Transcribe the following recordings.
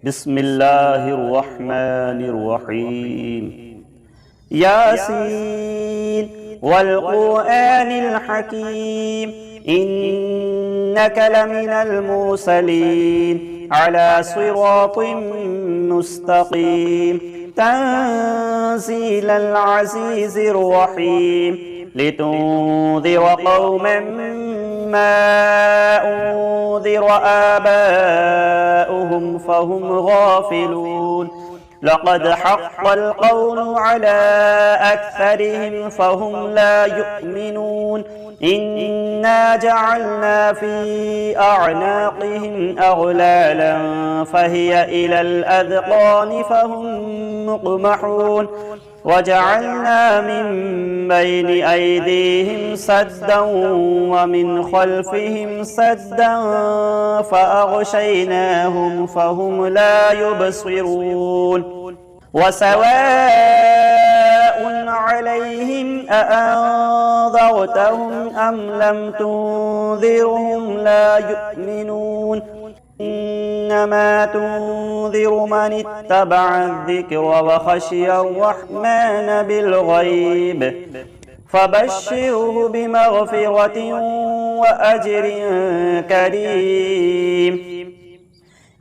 بسم الله الرحمن الرحيم. ياسين والقرآن الحكيم إنك لمن المرسلين على صراط مستقيم تنزيل العزيز الرحيم لتنذر قوما ما أنذر آباؤهم فهم غافلون لقد حق القول على أكثرهم فهم لا يؤمنون إنا جعلنا في أعناقهم أغلالا فهي إلى الأذقان فهم مقمحون وجعلنا من بين أيديهم سدا ومن خلفهم سدا فأغشيناهم فهم لا يبصرون وسواء عليهم أأنذرتهم أم لم تنذرهم لا يؤمنون إنما تنذر من اتبع الذكر وخشي الرحمن بالغيب فبشره بمغفرة وأجر كريم.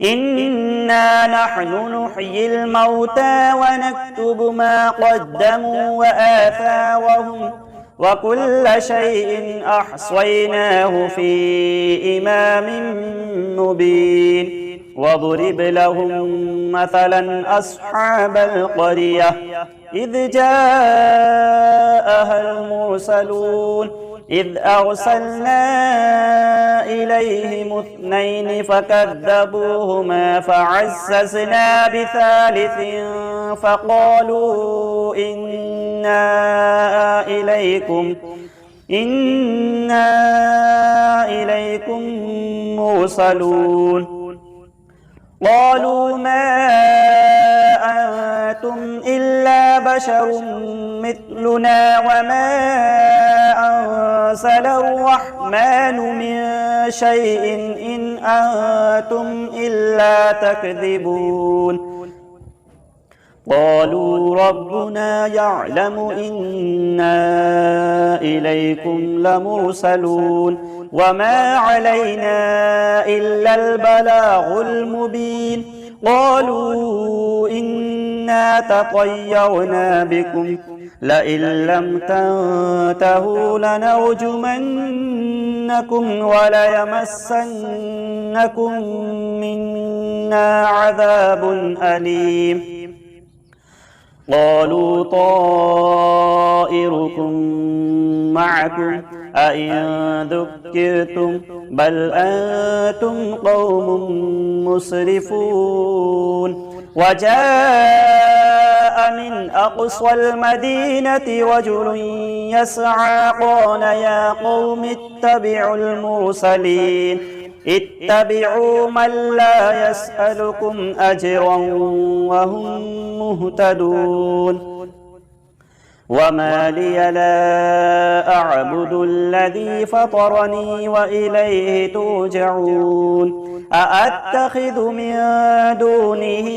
إنا نحن نحيي الموتى ونكتب ما قدموا وآثارهم وكل شيء أحصيناه في إمام مبين واضرب لهم مثلا أصحاب القرية إذ جاءها المرسلون إذ أرسلنا إليهم اثنين فكذبوهما فعززنا بثالث فقالوا إنا إليكم مرسلون قالوا ما أنتم إلا بشر مثلنا وما أنزل الرحمن من شيء إن أنتم إلا تكذبون قالوا ربنا يعلم إنا إليكم لمرسلون وما علينا إلا البلاغ المبين قالوا إنا تطيرنا بكم لئن لم تنتهوا لنرجمنكم وليمسنكم منا عذاب أليم قالوا طائركم معكم أئن ذكرتم بل أنتم قوم مسرفون وجاء من أقصى المدينة رجل يسعى قال يا قوم اتبعوا المرسلين اتبعوا من لا يسألكم أجرا وهم مهتدون وما لي لا أعبد الذي فطرني وإليه ترجعون أأتخذ من دونه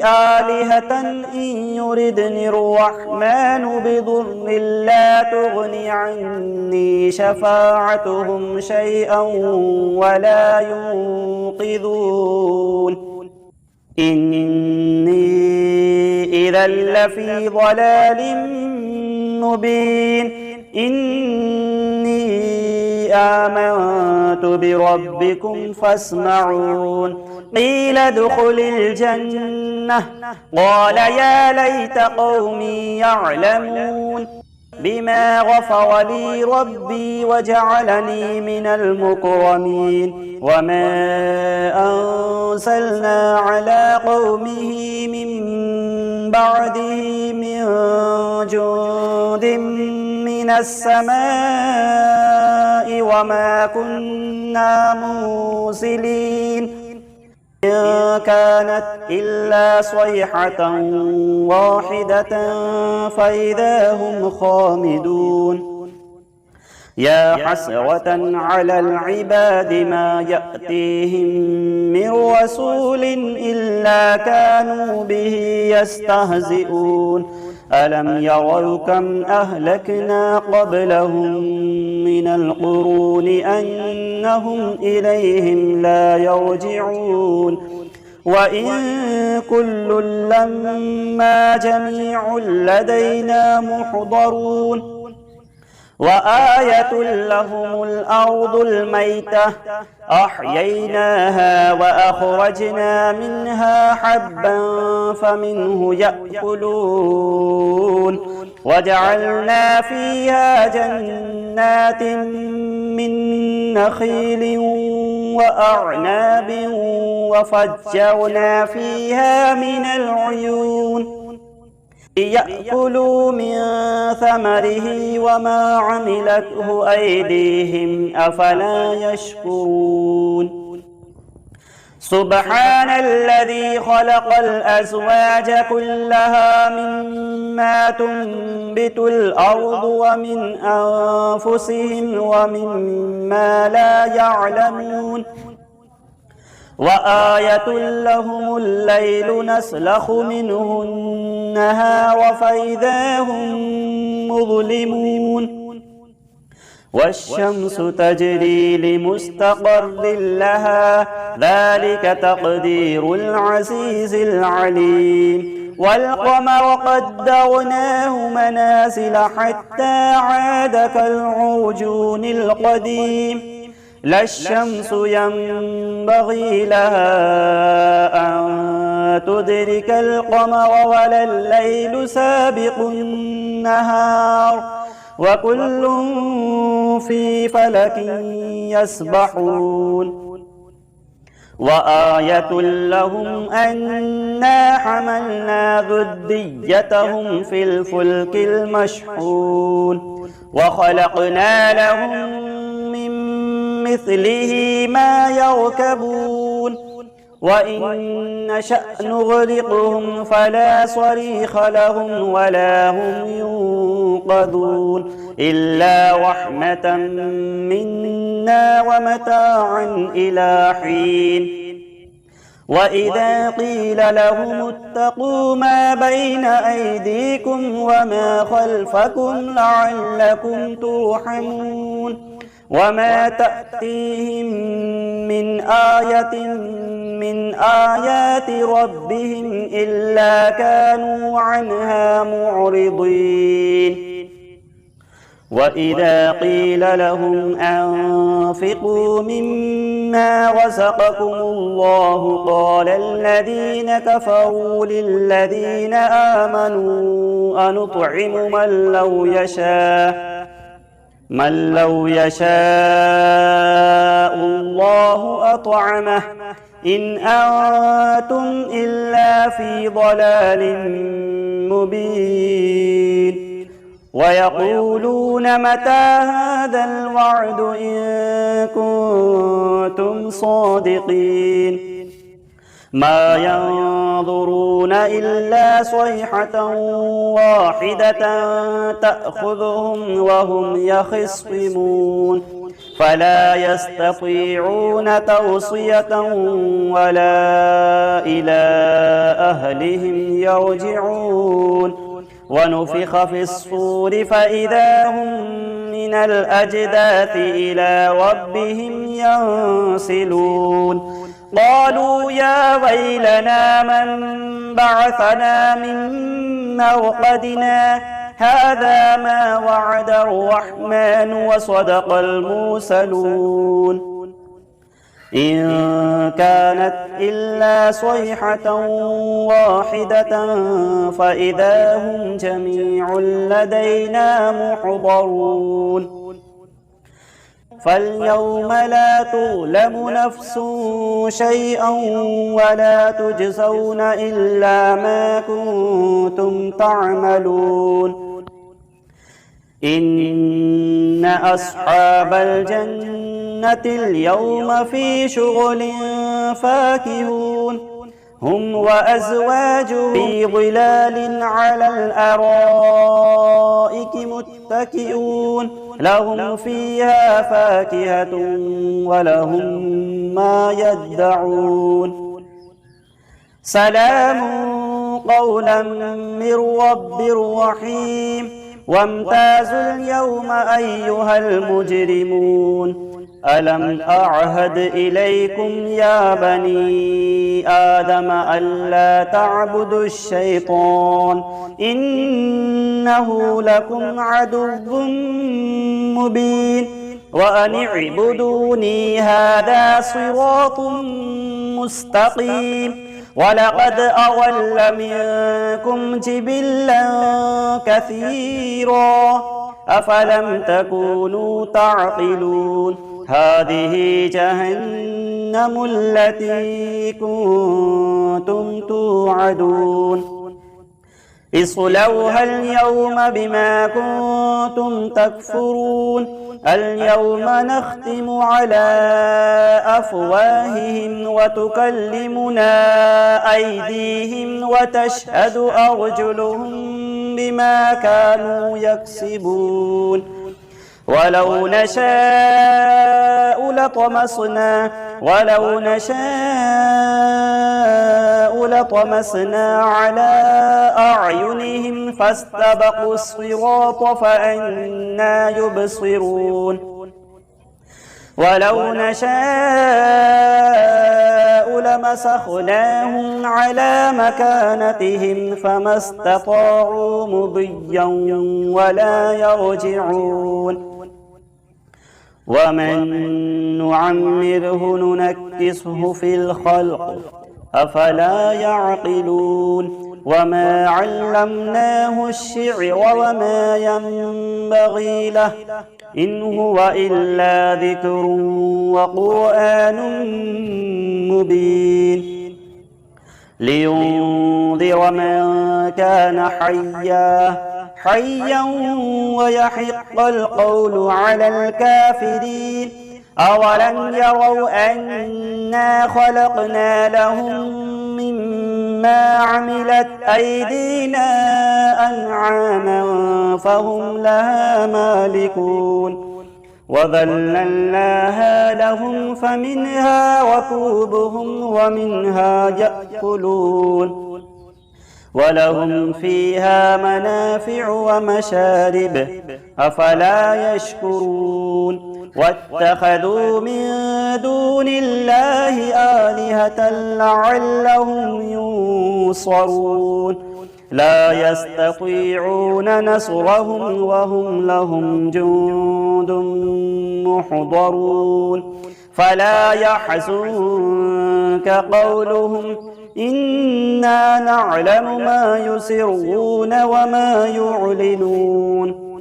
آلهة إن يردني الرحمن بضر لا تغن عني شفاعتهم شيئا ولا ينقذون إني إذا لفي ضلال مبين إني آمنت بربكم فاسمعون قيل ادخل الجنة قال يا ليت قومي يعلمون بما غفر لي ربي وجعلني من المكرمين وما أنزلنا على قومه من بعده من جند من السماء وما كنا مرسلين إن كانت إلا صيحة واحدة فإذا هم خامدون يا حسرة على العباد ما يأتيهم من رسول إلا كانوا به يستهزئون ألم يروا كم أهلكنا قبلهم من القرون أنهم إليهم لا يرجعون وإن كل لما جميع لدينا محضرون وآية لهم الأرض الميتة أحييناها وأخرجنا منها حبا فمنه يأكلون وجعلنا فيها جنات من نخيل وأعناب وفجرنا فيها من العيون ليأكلوا من ثمره وما عملته أيديهم أفلا يشكرون سبحان الذي خلق الأزواج كلها مما تنبت الأرض ومن أنفسهم ومما لا يعلمون وآية لهم الليل نسلخ منه النهار فإذا هم مظلمون والشمس تجري لمستقر لها ذلك تقدير العزيز العليم والقمر قدرناه منازل حتى عاد كالعرجون القديم لا الشمس ينبغي لها أن تدرك القمر ولا الليل سابق النهار وكل في فلك يسبحون وآية لهم أنا حملنا ذريتهم في الفلك المشحون وخلقنا لهم مثله ما يركبون وإن نشأ نغرقهم فلا صريخ لهم ولا هم ينقذون إلا رحمة منا ومتاعا إلى حين وإذا قيل لهم اتقوا ما بين أيديكم وما خلفكم لعلكم ترحمون وما تأتيهم من آية من آيات ربهم إلا كانوا عنها معرضين وإذا قيل لهم أنفقوا مما رزقكم الله قال الذين كفروا للذين آمنوا أنطعم من لو يشاء الله أطعمه إن أنتم إلا في ضلال مبين ويقولون متى هذا الوعد إن كنتم صادقين ما ينظرون إلا صيحة واحدة تأخذهم وهم يخصمون فلا يستطيعون توصية ولا إلى أهلهم يرجعون ونفخ في الصور فإذا هم من الأجداث إلى ربهم ينسلون قالوا يا ويلنا من بعثنا من مرقدنا هذا ما وعد الرحمن وصدق المرسلون إن كانت إلا صيحة واحدة فإذا هم جميع لدينا محضرون فاليوم لا تظلم نفس شيئا ولا تجزون إلا ما كنتم تعملون إن أصحاب الجنة اليوم في شغل فاكهون هم وأزواجهم في ظلال على الأرائك متكئون لهم فيها فاكهة ولهم ما يدعون سلام قولا من رب رحيم وامتازوا اليوم أيها المجرمون ألم أعهد إليكم يا بني آدم ألا تعبدوا الشيطان إنه لكم عدو مبين وأن اعبدوني هذا صراط مستقيم ولقد أضل منكم جبلا كثيرا أفلم تكونوا تعقلون هذه جهنم التي كنتم توعدون اصلوها اليوم بما كنتم تكفرون اليوم نختم على أفواههم وتكلمنا أيديهم وتشهد أرجلهم بما كانوا يكسبون ولو نشاء لطمسنا على أعينهم فاستبقوا الصراط فأنى يبصرون ولو نشاء لمسخناهم على مكانتهم فما استطاعوا مضيا ولا يرجعون ومن نعمره ننكسه في الخلق أفلا يعقلون وما علمناه الشعر وما ينبغي له إن هو إلا ذكر وقرآن مبين لينذر من كان حيا ويحق القول على الكافرين أولم يروا أنا خلقنا لهم مما عملت أيدينا أنعاما فهم لها مالكون وذللناها لهم فمنها ركوبهم ومنها يأكلون ولهم فيها منافع ومشارب أفلا يشكرون واتخذوا من دون الله آلهة لعلهم ينصرون لا يستطيعون نصرهم وهم لهم جند محضرون فلا يحزنك قولهم إنا نعلم ما يسرون وما يعلنون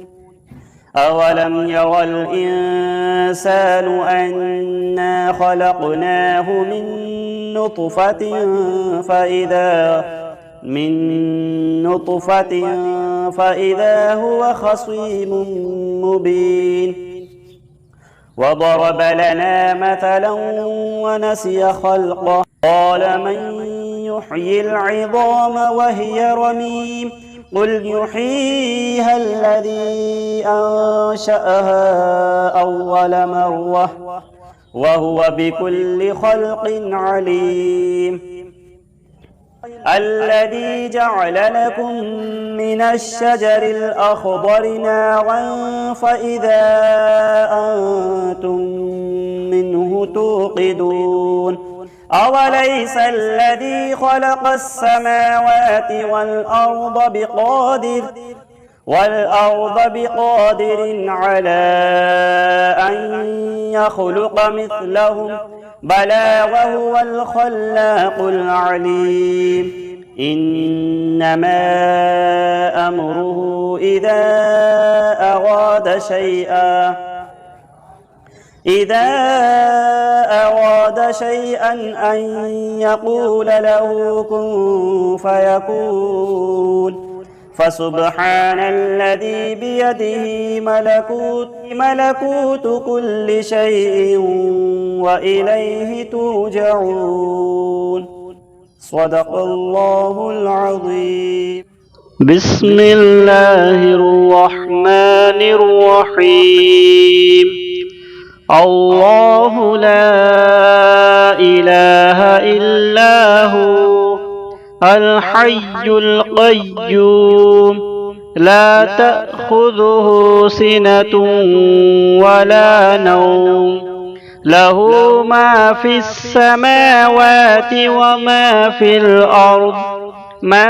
أولم ير الإنسان أنا خلقناه من نطفة فإذا هو خصيم مبين وضرب لنا مثلا ونسي خلقه قال من يحيي العظام وهي رميم قل يحييها الذي أنشأها أول مرة وهو بكل خلق عليم الذي جعل لكم من الشجر الأخضر نارا فإذا أنتم منه توقدون أوليس الذي خلق السماوات والأرض بقادر على أن يخلق مثلهم بلى وهو الخلاق العليم إنما أمره إذا أراد شيئا أن يقول له كن فيكون فسبحان الذي بيده ملكوت كل شيء وإليه ترجعون صدق الله العظيم. بسم الله الرحمن الرحيم. الله لا إله إلا هو الحي القيوم لا تأخذه سنة ولا نوم له ما في السماوات وما في الأرض من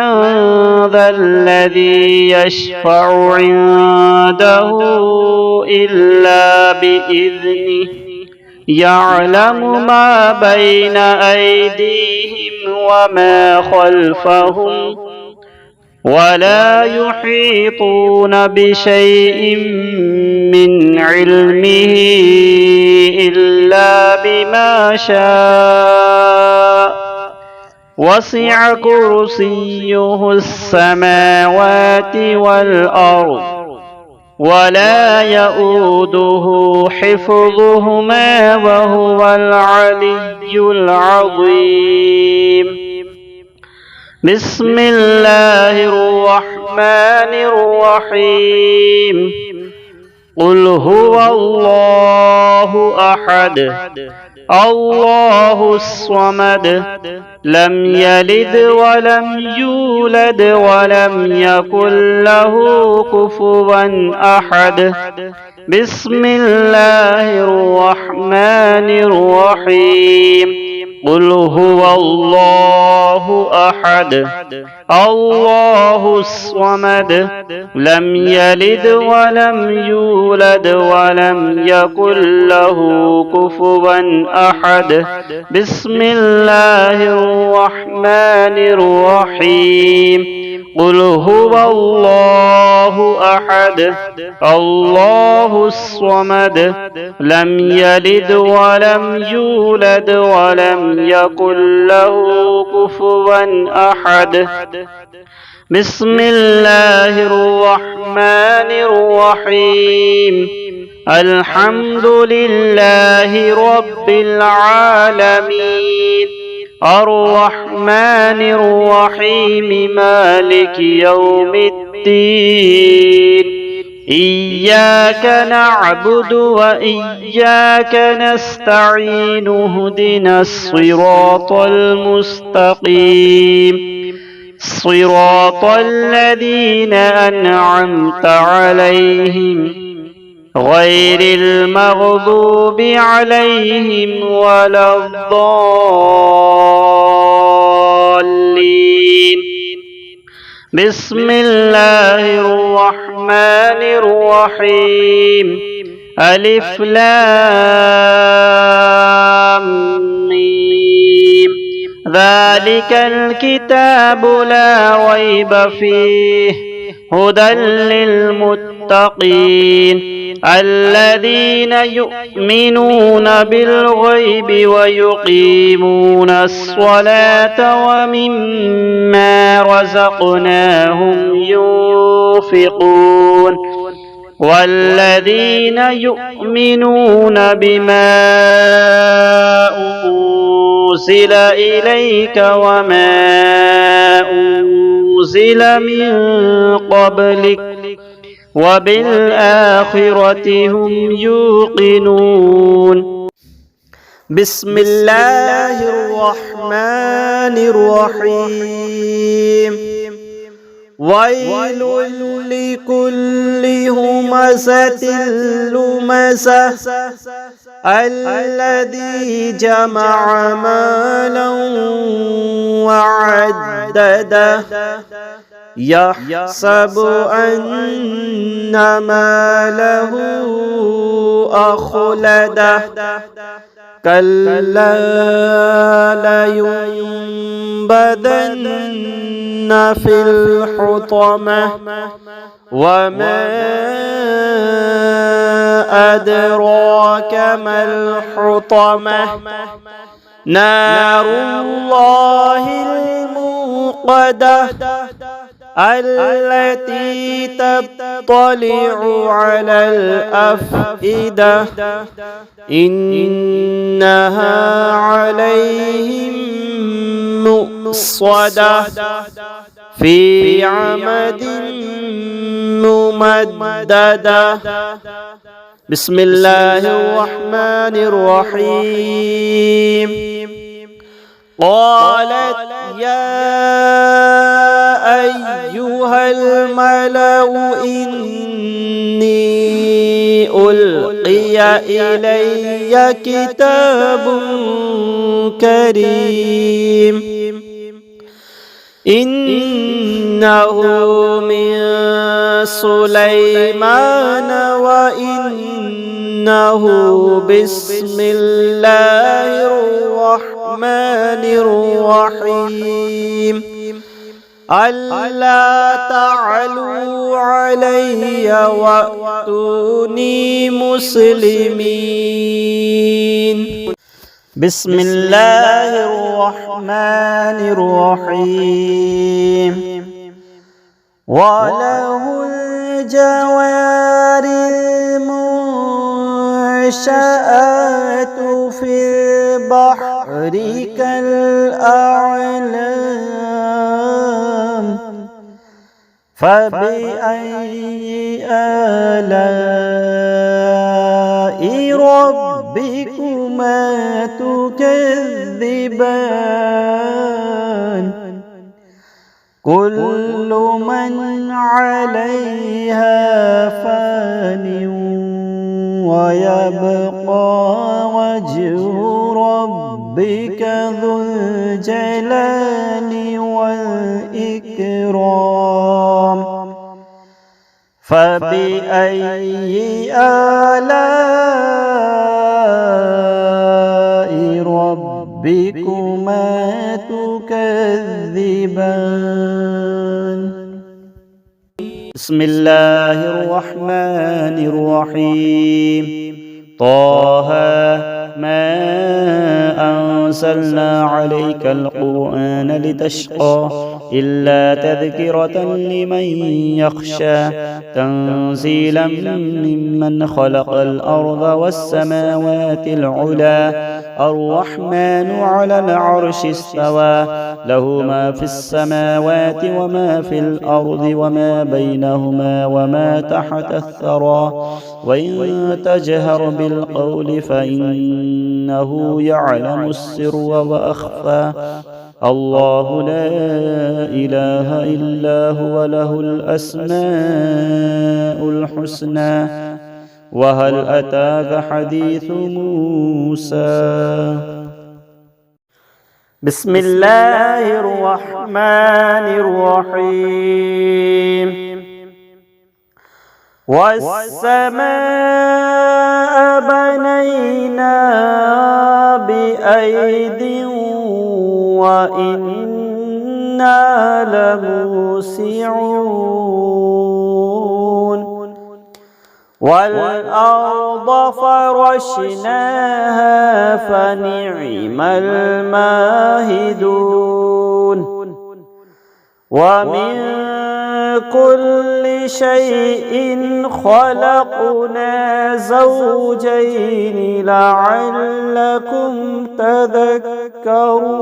ذا الذي يشفع عنده إلا بإذنه يعلم ما بين أيديهم وما خلفهم ولا يحيطون بشيء من علمه إلا بما شاء وسع كرسيه السماوات والأرض ولا يؤوده حفظهما وهو العلي العظيم. بسم الله الرحمن الرحيم. قل هو الله أحد الله الصمد لم يلد ولم يولد ولم يكن له كفوا أحد. بسم الله الرحمن الرحيم. قل هو الله أحد الله الصمد لم يلد ولم يولد ولم يكن له كفوا أحد. بسم الله الرحمن الرحيم. قل هو الله أحد الله الصمد لم يلد ولم يولد ولم يكن له كفوا أحد. بسم الله الرحمن الرحيم. الحمد لله رب العالمين الرحمن الرحيم مالك يوم الدين إياك نعبد وإياك نستعين اهدنا الصراط المستقيم صراط الذين أنعمت عليهم غير المغضوب عليهم ولا الضالين. بسم الله الرحمن الرحيم. ألف لام ميم ذلك الكتاب لا ريب فيه هدى للمتقين الذين يؤمنون بالغيب ويقيمون الصلاة ومما رزقناهم ينفقون والذين يؤمنون بما أنزل إليك وما أنزل من قبلك وبالآخرة هم يوقنون. بسم الله الرحمن الرحيم. ويل لكل همزة لمزة الذي جمع مالا وعدده يحسب أن ماله أخلده كلا لينبذن في الحطمة وما أدراك ما الحطمة نار الله الموقدة التي تطلع على الأفئدة إنها عليهم مؤصدة في عمد ممددة. بسم الله الرحمن الرحيم. قالت يا أيها الملأ إني ألقي إلي كتاب كريم إنه من سليمان وإنه بسم الله الرحمن الرحيم ألا تعلوا علي وأتوني مسلمين. بسم الله الرحمن الرحيم. وله الجوار المنشآت في البحر كالأعلام فبأي آلاء ربكما تكذبان كل من عليها فان ويبقى وجه ربك ذو الجلال والإكرام فبأي آلاء ربكما تكذبان. بسم الله الرحمن الرحيم. طه ما أنزلنا عليك القرآن لتشقى إلا تذكرة لمن يخشى تنزيلا ممن خلق الأرض والسماوات العلى الرحمن على العرش استوى له ما في السماوات وما في الأرض وما بينهما وما تحت الثرى وإن تجهر بالقول فإنه يعلم السر وأخفى الله لا إله إلا هو له الأسماء الحسنى. وهل أتاك حديث موسى؟ بسم الله الرحمن الرحيم. والسماء بنيناها بأيد وإنا لموسعون والأرض فرشناها فنعم الماهدون ومن كل شيء خلقنا زوجين لعلكم تذكرون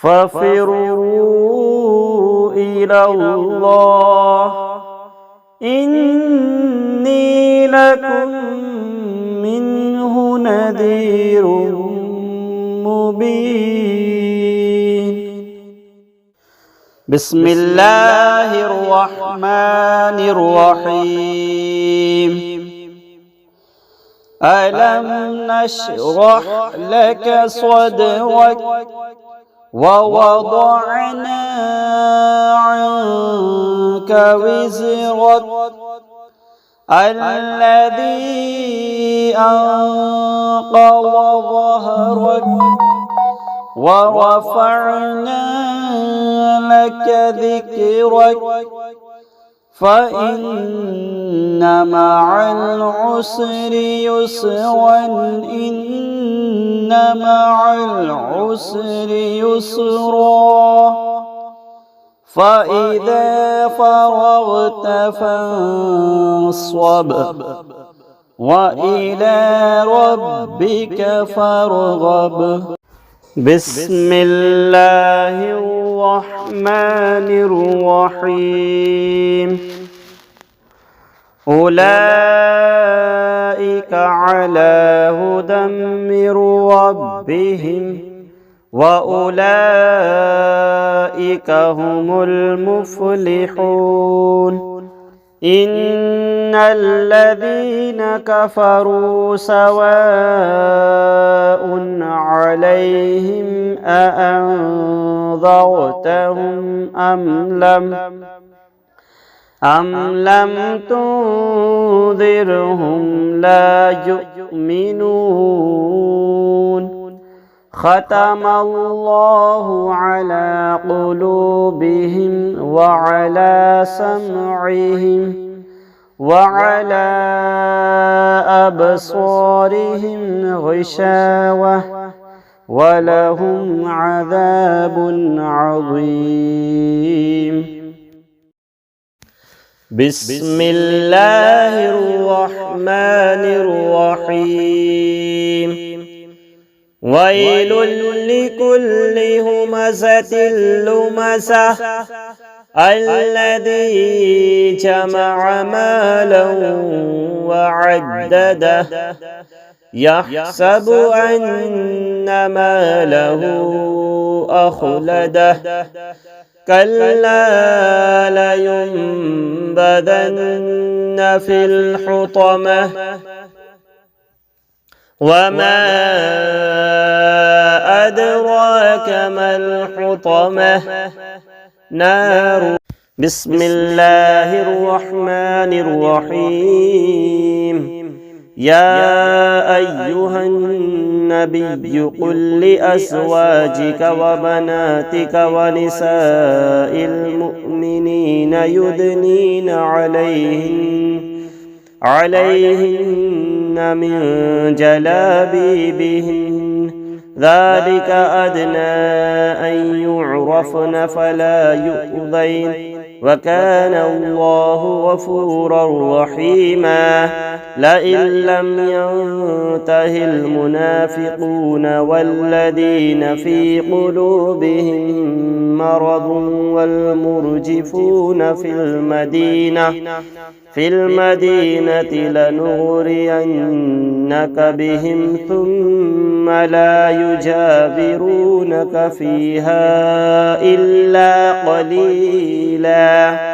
ففروا إلى الله إني لكم منه نذير مبين. بسم الله الرحمن الرحيم. ألم نشرح لك صدرك ووضعنا عنك وزرك الذي أنقض ظهرك ورفعنا لك ذكرك فإن مع العسر يسرا إن مع العسر يسرا فإذا فرغت فانصب وإلى ربك فارغب. بسم الله الرحمن الرحيم أولئك على هدى من ربهم وأولئك هم المفلحون إن الذين كفروا سواء عليهم أأنذرتهم أم لم تنذرهم لا يؤمنون ختم الله على قلوبهم وعلى سمعهم وعلى أبصارهم غشاوة ولهم عذاب عظيم بسم الله الرحمن الرحيم ويل لكل همزة لمزة الذي جمع مالا وعدده يحسب أن ماله أخلده كلا لينبذن في الحطمة وما أدراك ما الحطمة نار بسم الله الرحمن الرحيم يا أيها النبي قل لأزواجك وبناتك ونساء المؤمنين يدنين عليهن من جلابيبهن ذلك أدنى أن يعرفن فلا يؤذين وكان الله غفورا رحيما لئن لم ينته المنافقون والذين في قلوبهم مرض والمرجفون في المدينة لنغرينك بهم ثم لا يجاورونك فيها إلا قليلا